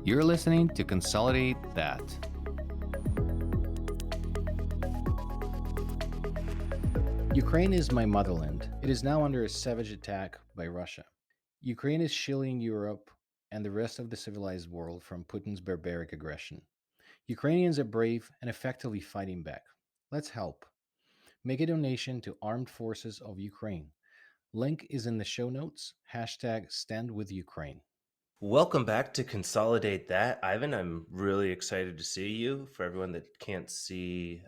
You're listening to Consolidate That. Ukraine is my motherland. It is now under a savage attack by Russia. Ukraine is shielding Europe and the rest of the civilized world from Putin's barbaric aggression. Ukrainians are brave and effectively fighting back. Let's help. Make a donation to Armed Forces of Ukraine. Link is in the show notes. Hashtag Stand with Ukraine. Welcome back to Consolidate That. Ivan, I'm really excited to see you. For everyone that can't see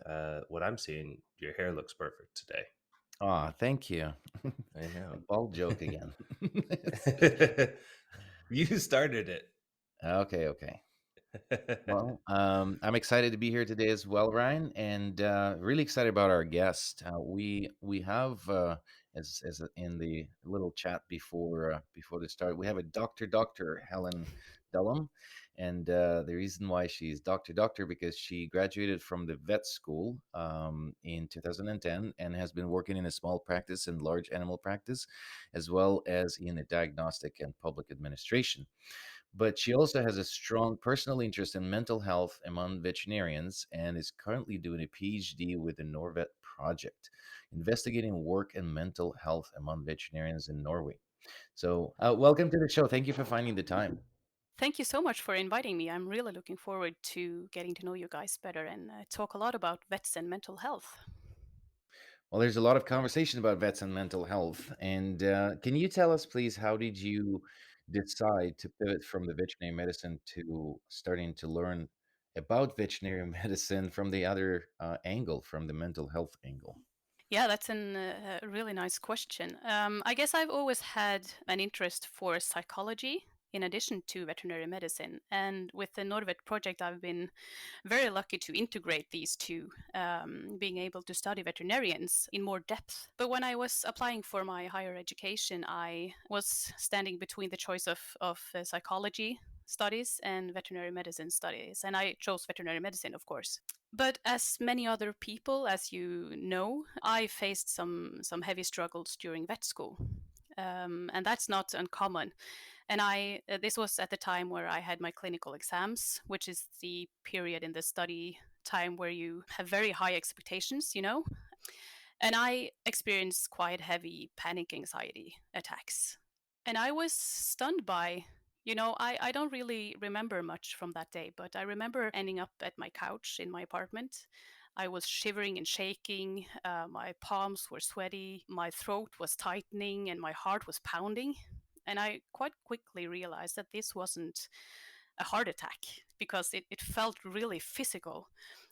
what I'm seeing, your hair looks perfect today. Ah, thank you. I know. A bald joke again. You started it. Okay. Well, I'm excited to be here today as well, Ryan, and really excited about our guest. We have, as in the little chat before the start, we have a Dr. Helene Dalum, and the reason why she's Doctor because she graduated from the vet school in 2010 and has been working in a small practice and large animal practice, as well as in a diagnostic and public administration. But she also has a strong personal interest in mental health among veterinarians and is currently doing a PhD with the Norvet project, investigating work and mental health among veterinarians in Norway. So, welcome to the show. Thank you for finding the time. Thank you so much for inviting me. I'm really looking forward to getting to know you guys better and talk a lot about vets and mental health. Well, there's a lot of conversation about vets and mental health. And can you tell us, please, how did you decide to pivot from the veterinary medicine to starting to learn about veterinary medicine from the other angle, from the mental health angle? Yeah, that's a really nice question. I guess I've always had an interest for psychology in addition to veterinary medicine. And with the Norvet project, I've been very lucky to integrate these two, being able to study veterinarians in more depth. But when I was applying for my higher education, I was standing between the choice of psychology studies and veterinary medicine studies. And I chose veterinary medicine, of course. But as many other people, as you know, I faced some heavy struggles during vet school. And that's not uncommon. And this was at the time where I had my clinical exams, which is the period in the study time where you have very high expectations, you know. And I experienced quite heavy panic anxiety attacks. And I was stunned by, I don't really remember much from that day, but I remember ending up at my couch in my apartment. I was shivering and shaking. My palms were sweaty. My throat was tightening and my heart was pounding. And I quite quickly realized that this wasn't a heart attack because it felt really physical.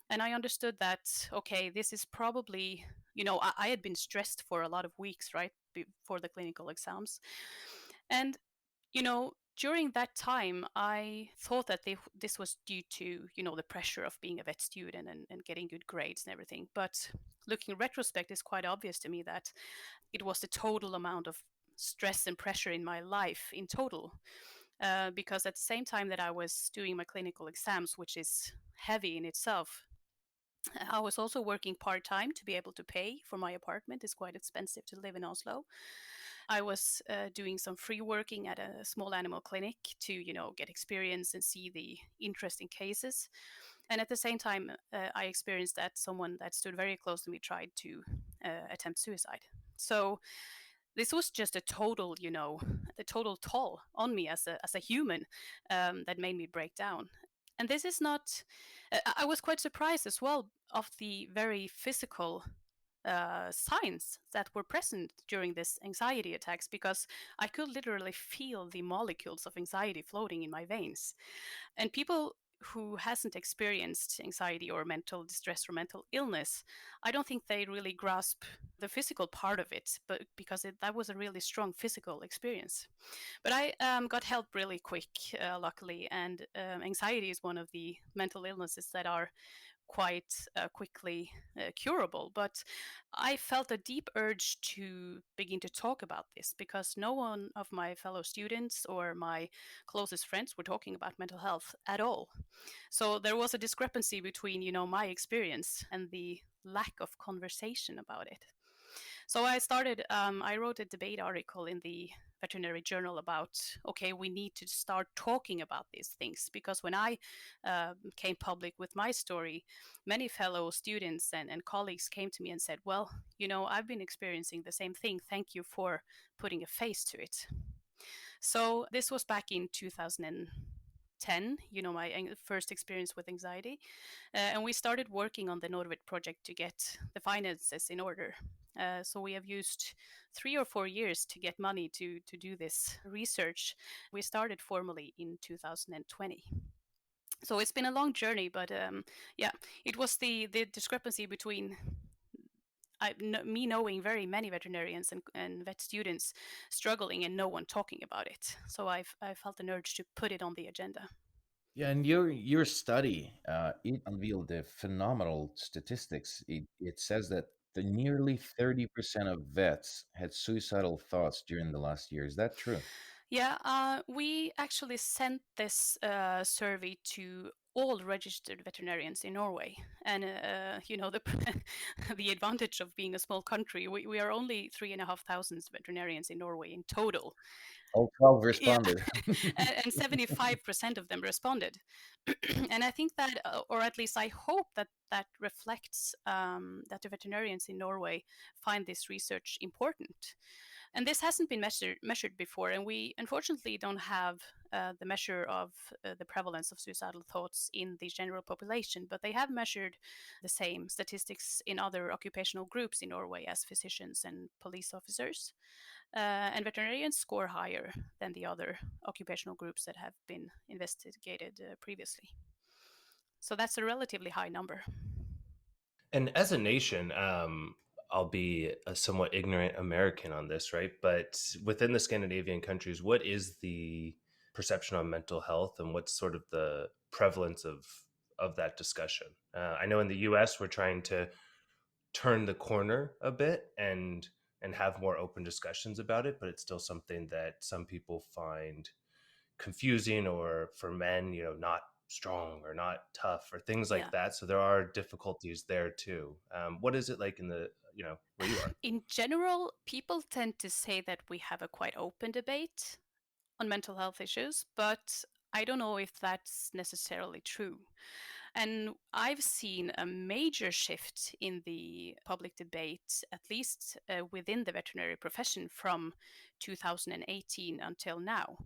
And I understood that, okay, this is probably, I had been stressed for a lot of weeks, right, before the clinical exams. And, during that time, I thought that this was due to, the pressure of being a vet student and getting good grades and everything. But looking in retrospect, it's quite obvious to me that it was the total amount of stress and pressure in my life in total. Because at the same time that I was doing my clinical exams, which is heavy in itself, I was also working part time to be able to pay for my apartment. It's quite expensive to live in Oslo. I was doing some free working at a small animal clinic to, get experience and see the interesting cases. And at the same time, I experienced that someone that stood very close to me tried to attempt suicide. So this was just a total, the total toll on me as a human that made me break down. And this is not. I was quite surprised as well of the very physical signs that were present during this anxiety attacks because I could literally feel the molecules of anxiety floating in my veins. And people who hasn't experienced anxiety or mental distress or mental illness, I don't think they really grasp the physical part of it, but because that was a really strong physical experience. But I got help really quick, luckily, and anxiety is one of the mental illnesses that are quite quickly curable. But I felt a deep urge to begin to talk about this because no one of my fellow students or my closest friends were talking about mental health at all. So there was a discrepancy between, my experience and the lack of conversation about it. So I wrote a debate article in the veterinary journal about, okay, we need to start talking about these things. Because when I came public with my story, many fellow students and colleagues came to me and said, well, I've been experiencing the same thing. Thank you for putting a face to it. So this was back in 2010, my first experience with anxiety. And we started working on the Norway project to get the finances in order. So we have used 3 or 4 years to get money to do this research. We started formally in 2020. So it's been a long journey, but yeah, it was the discrepancy between me knowing very many veterinarians and vet students struggling and no one talking about it. So I felt an urge to put it on the agenda. Yeah, and your study it unveiled the phenomenal statistics. It says that the nearly 30% of vets had suicidal thoughts during the last year. Is that true? Yeah, we actually sent this survey to all registered veterinarians in Norway, and the the advantage of being a small country, we are only 3,500 veterinarians in Norway in total. All 12 Yeah, responded. and 75% of them responded. And I think that, or at least I hope that reflects that the veterinarians in Norway find this research important. And this hasn't been measured before, and we unfortunately don't have the measure of the prevalence of suicidal thoughts in the general population, but they have measured the same statistics in other occupational groups in Norway as physicians and police officers. And veterinarians score higher than the other occupational groups that have been investigated previously. So that's a relatively high number. And as a nation, I'll be a somewhat ignorant American on this, right? But within the Scandinavian countries, what is the perception on mental health, and what's sort of the prevalence of that discussion? I know in the U.S. we're trying to turn the corner a bit and have more open discussions about it, but it's still something that some people find confusing, or for men, not strong or not tough or things Yeah. like that. So there are difficulties there too. What is it like in the, where you are? In general, people tend to say that we have a quite open debate on mental health issues, but I don't know if that's necessarily true. And I've seen a major shift in the public debate, at least within the veterinary profession, from 2018 until now.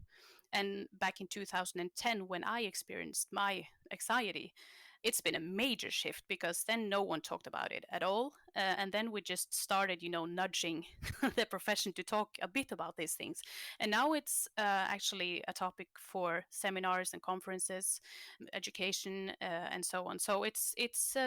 And back in 2010, when I experienced my anxiety, it's been a major shift, because then no one talked about it at all. And then we just started, nudging the profession to talk a bit about these things. And now it's actually a topic for seminars and conferences, education, and so on. So it's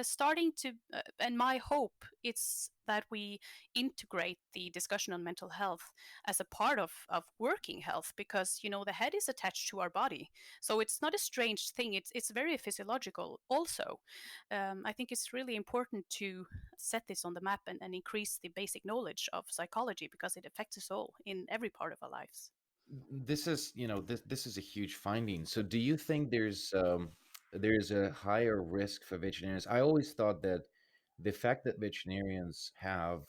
starting to, and my hope is that we integrate the discussion on mental health as a part of working health, because the head is attached to our body, so it's not a strange thing. It's very physiological also. I think it's really important to set this on the map and increase the basic knowledge of psychology, because it affects us all in every part of our lives. This is, this is a huge finding. So do you think there's a higher risk for veterinarians? I always thought that the fact that veterinarians have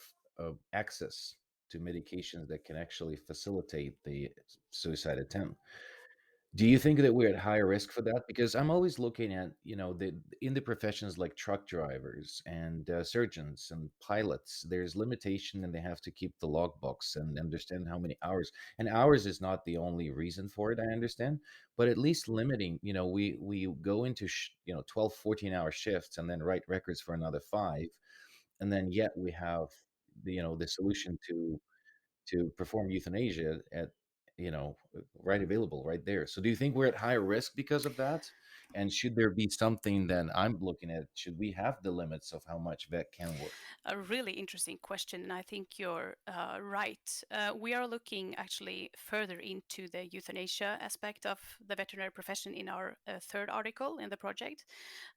access to medications that can actually facilitate the suicide attempt, do you think that we're at higher risk for that? Because I'm always looking at, the in the professions like truck drivers and surgeons and pilots, there's limitation and they have to keep the logbooks and understand how many hours. And hours is not the only reason for it, I understand, but at least limiting, we go into 12, 14-hour shifts and then write records for another 5, and then yet we have the solution to perform euthanasia at right available right there. So do you think we're at higher risk because of that? And should there be something then I'm looking at, should we have the limits of how much vet can work? A really interesting question, and I think you're right. We are looking actually further into the euthanasia aspect of the veterinary profession in our third article in the project,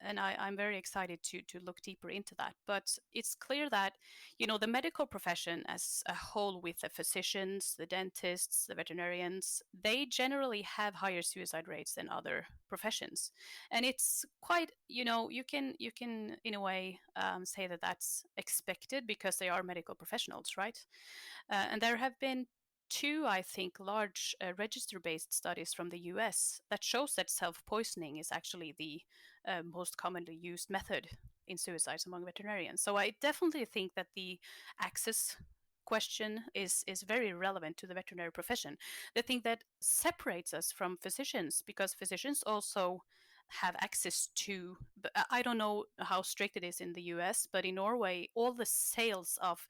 and I'm very excited to look deeper into that. But it's clear that the medical profession as a whole, with the physicians, the dentists, the veterinarians, they generally have higher suicide rates than other professions. And it's quite, you can in a way say that that's expected, because they are medical professionals, right? And there have been two, I think, large register-based studies from the US that shows that self-poisoning is actually the most commonly used method in suicides among veterinarians. So I definitely think that the access question is very relevant to the veterinary profession. The thing that separates us from physicians, because physicians also have access to, I don't know how strict it is in the US, but in Norway all the sales of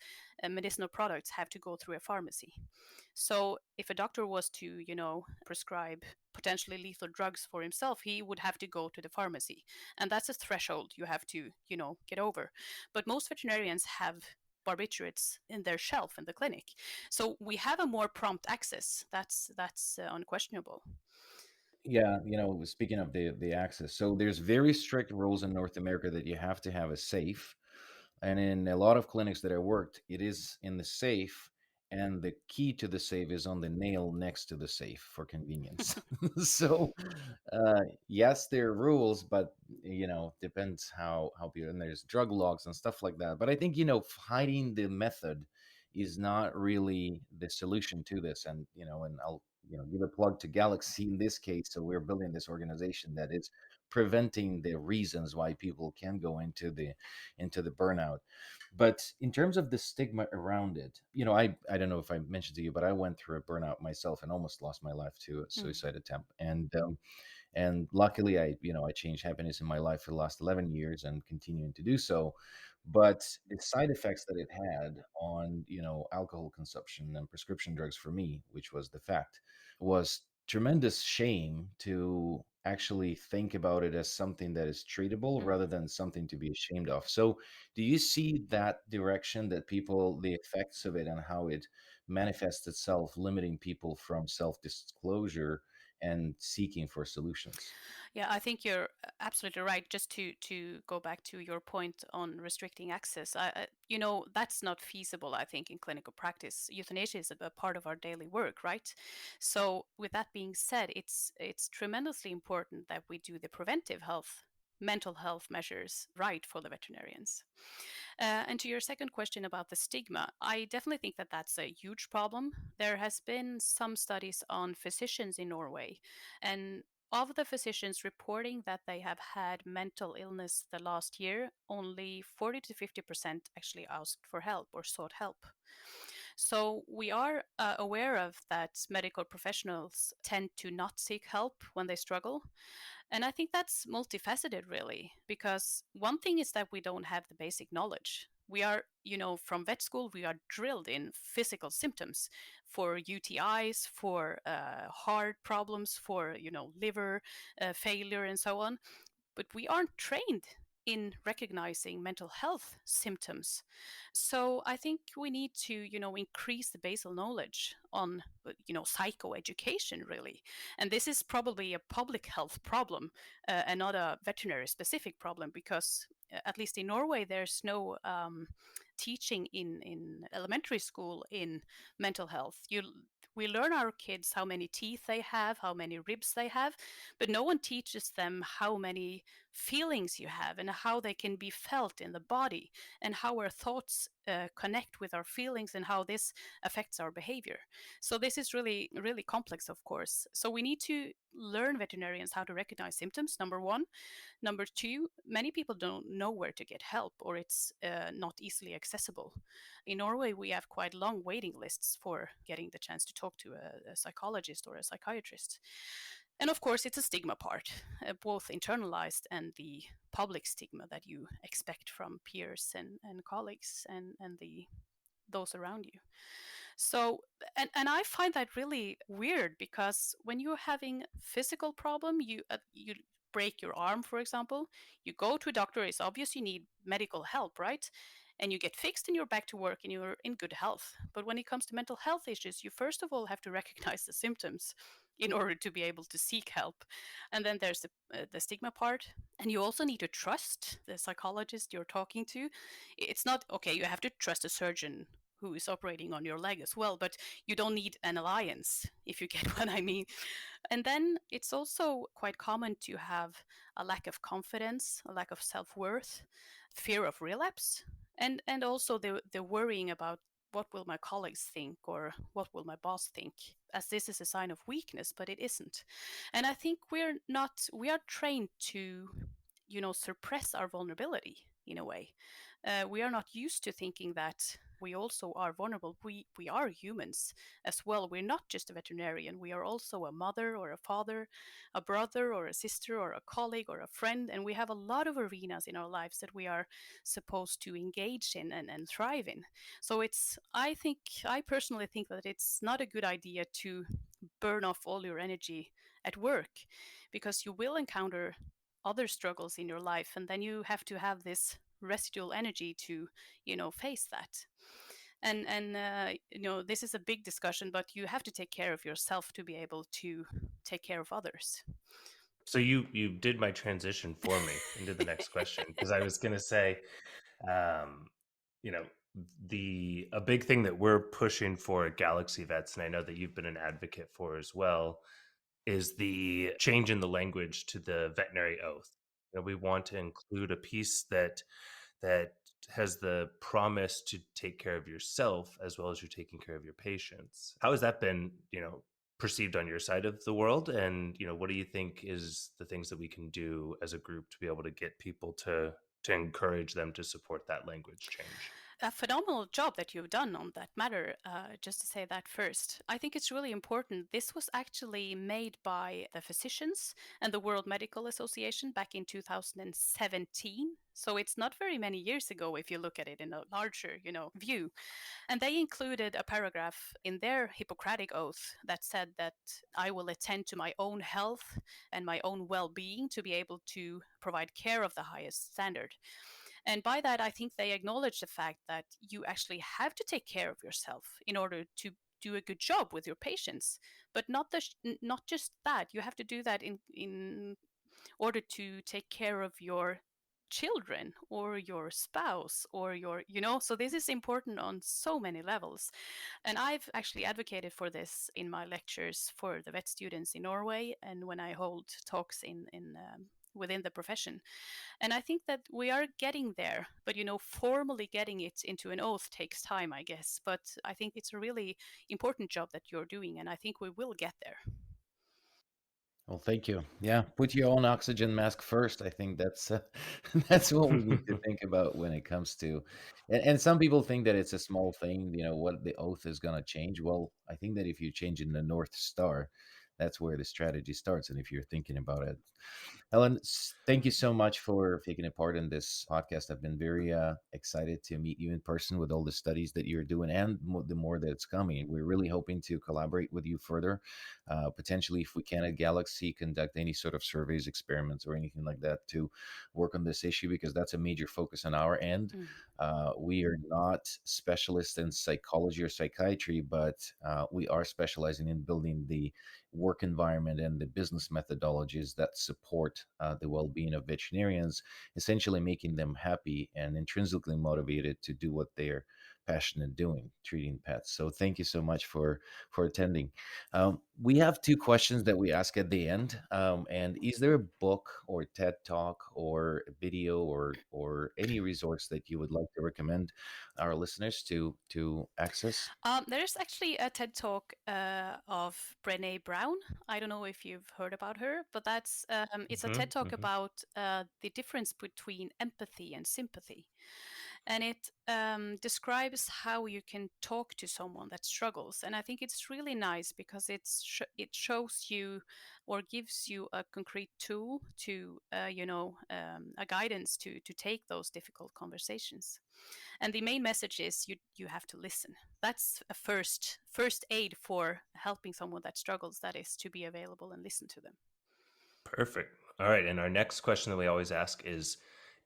medicinal products have to go through a pharmacy. So if a doctor was to, prescribe potentially lethal drugs for himself, he would have to go to the pharmacy. And that's a threshold you have to, get over. But most veterinarians have barbiturates in their shelf in the clinic. So we have a more prompt access. That's unquestionable. Yeah, speaking of the access, so there's very strict rules in North America that you have to have a safe. And in a lot of clinics that I worked, it is in the safe, and the key to the safe is on the nail next to the safe for convenience. So, yes, there are rules, but depends how people, and there's drug logs and stuff like that. But I think hiding the method is not really the solution to this. And I'll give a plug to Galaxy in this case. So we're building this organization that is preventing the reasons why people can go into the burnout. But in terms of the stigma around it, I don't know if I mentioned to you, but I went through a burnout myself and almost lost my life to a Mm. suicide attempt. And luckily I changed happiness in my life for the last 11 years and continuing to do so. But the side effects that it had on alcohol consumption and prescription drugs for me, which was the fact, was tremendous shame to actually think about it as something that is treatable Mm. rather than something to be ashamed of. So do you see that direction, that people, the effects of it and how it manifests itself, limiting people from self-disclosure and seeking for solutions? Yeah, I think you're absolutely right. Just to go back to your point on restricting access, that's not feasible. I think in clinical practice, euthanasia is a part of our daily work, right? So, with that being said, it's tremendously important that we do the preventive health, mental health measures right for the veterinarians. And to your second question about the stigma, I definitely think that that's a huge problem. There has been some studies on physicians in Norway, and of the physicians reporting that they have had mental illness the last year, only 40 to 50% actually asked for help or sought help. So we are aware of that medical professionals tend to not seek help when they struggle. And I think that's multifaceted, really, because one thing is that we don't have the basic knowledge. We are, from vet school, we are drilled in physical symptoms for UTIs, for heart problems, for, liver failure, and so on. But we aren't trained in recognizing mental health symptoms. So I think we need to, increase the basal knowledge on, psychoeducation, really. And this is probably a public health problem and not a veterinary specific problem, because at least in Norway, there's no teaching in elementary school in mental health. We learn our kids how many teeth they have, how many ribs they have, but no one teaches them how many feelings you have and how they can be felt in the body, and how our thoughts connect with our feelings and how this affects our behavior. So this is really, really complex, of course. So we need to learn veterinarians how to recognize symptoms, number one. Number two, many people don't know where to get help, or it's not easily accessible. In Norway, we have quite long waiting lists for getting the chance to talk to a psychologist or a psychiatrist. And of course, it's a stigma part, both internalized and the public stigma that you expect from peers and colleagues and those around you. So, and I find that really weird, because when you're having physical problem, you break your arm, for example, you go to a doctor. It's obvious you need medical help, right? And you get fixed and you're back to work and you're in good health. But when it comes to mental health issues, you first of all have to recognize the symptoms in order to be able to seek help. And then there's the stigma part. And you also need to trust the psychologist you're talking to. It's not okay, you have to trust a surgeon who is operating on your leg as well, but you don't need an alliance, if you get what I mean. And then it's also quite common to have a lack of confidence, a lack of self-worth, fear of relapse, and also the worrying about what will my colleagues think, or what will my boss think, as this is a sign of weakness, but it isn't. And I think we are trained to, suppress our vulnerability in a way. We are not used to thinking that we also are vulnerable. We are humans as well. We're not just a veterinarian. We are also a mother or a father, a brother or a sister or a colleague or a friend. And we have a lot of arenas in our lives that we are supposed to engage in and thrive in. So I personally think that it's not a good idea to burn off all your energy at work, because you will encounter other struggles in your life, and then you have to have this residual energy to face that. And this is a big discussion, but you have to take care of yourself to be able to take care of others. So you did my transition for me into the next question, because I was going to say, um, you know, a big thing that we're pushing for at Galaxy Vets, and I know that you've been an advocate for as well, is the change in the language to the veterinary oath. We want to include a piece that has the promise to take care of yourself as well as you're taking care of your patients. How has that been, perceived on your side of the world? And, what do you think is the things that we can do as a group to be able to get people to encourage them to support that language change? A phenomenal job that you've done on that matter. Just to say that first, I think it's really important. This was actually made by the physicians and the World Medical Association back in 2017. So it's not very many years ago if you look at it in a larger, view. And they included a paragraph in their Hippocratic oath that said that I will attend to my own health and my own well-being to be able to provide care of the highest standard. And by that, I think they acknowledge the fact that you actually have to take care of yourself in order to do a good job with your patients. But not just that. You have to do that in order to take care of your children or your spouse or so this is important on so many levels. And I've actually advocated for this in my lectures for the vet students in Norway, and when I hold talks in within the profession. And I think that we are getting there, but formally getting it into an oath takes time, I guess. But I think it's a really important job that you're doing, and I think we will get there. Well, thank you. Yeah, put your own oxygen mask first. I think that's that's what we need to think about when it comes to, and some people think that it's a small thing, what the oath is going to change. Well, I think that if you change in the North Star, that's where the strategy starts. And if you're thinking about it, Helen, thank you so much for taking a part in this podcast. I've been very excited to meet you in person with all the studies that you're doing and the more that's coming. We're really hoping to collaborate with you further. Potentially, if we can at Galaxy, conduct any sort of surveys, experiments, or anything like that to work on this issue, because that's a major focus on our end. We are not specialists in psychology or psychiatry, but we are specializing in building the work environment and the business methodologies that support the well-being of veterinarians, essentially making them happy and intrinsically motivated to do what they're passionate doing, treating pets. So thank you so much for attending. We have two questions that we ask at the end. And is there a book or TED talk or a video or any resource that you would like to recommend our listeners to access? There's actually a TED talk of Brené Brown. I don't know if you've heard about her, but it's a TED talk about the difference between empathy and sympathy. And it describes how you can talk to someone that struggles. And I think it's really nice because it shows you or gives you a concrete tool to, a guidance to take those difficult conversations. And the main message is you have to listen. That's a first aid for helping someone that struggles. That is to be available and listen to them. Perfect. All right. And our next question that we always ask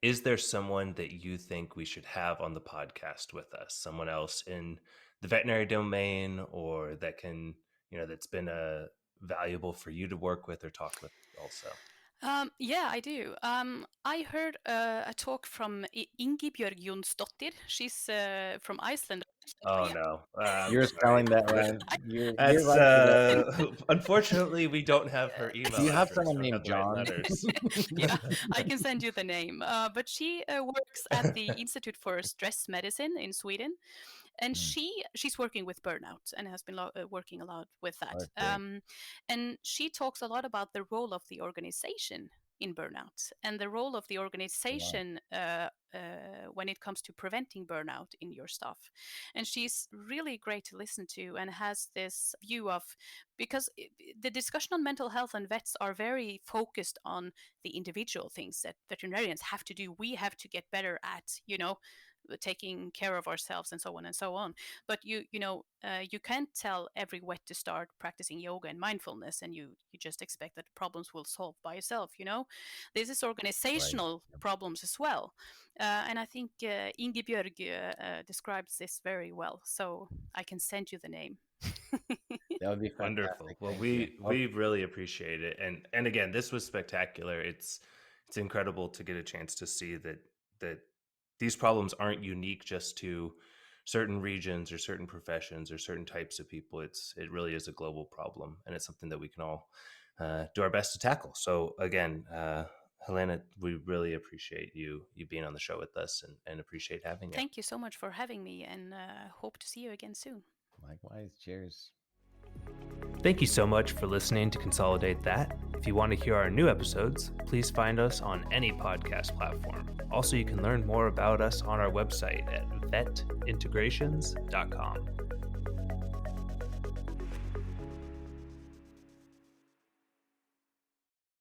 is there someone that you think we should have on the podcast with us? Someone else in the veterinary domain, or that can, that's been valuable for you to work with or talk with also? Yeah, I do. I heard a talk from Ingi Björgjonsdottir. She's from Iceland. Oh, Yeah. no. I'm You're sorry. spelling that, Ryan. You're That's right for that. unfortunately, we don't have her Do email you have address. someone We don't have named the right John? letters. Yeah, I can send you the name. But she works at the Institute for Stress Medicine in Sweden. And Mm. she's working with burnout and has been working a lot with that. Okay. And she talks a lot about the role of the organization in burnout and the role of the Wow. organization when it comes to preventing burnout in your staff. And she's really great to listen to and has this view of, because the discussion on mental health and vets are very focused on the individual things that veterinarians have to do. We have to get better at, taking care of ourselves and so on and so on. But you can't tell every vet to start practicing yoga and mindfulness, and you just expect that problems will solve by yourself. This is Right. organizational problems as well. And I think Ingi Björg describes this very well, so I can send you the name. That would be Wonderful. fantastic. Well, Thank you. we really appreciate it, and again, this was spectacular. It's incredible to get a chance to see that these problems aren't unique just to certain regions or certain professions or certain types of people. It really is a global problem, and it's something that we can all do our best to tackle. So again, Helena, we really appreciate you being on the show with us, and appreciate having you. Thank you so much for having me, and hope to see you again soon. Likewise. Cheers. Thank you so much for listening to Consolidate That. If you want to hear our new episodes, please find us on any podcast platform. Also, you can learn more about us on our website at vetintegrations.com.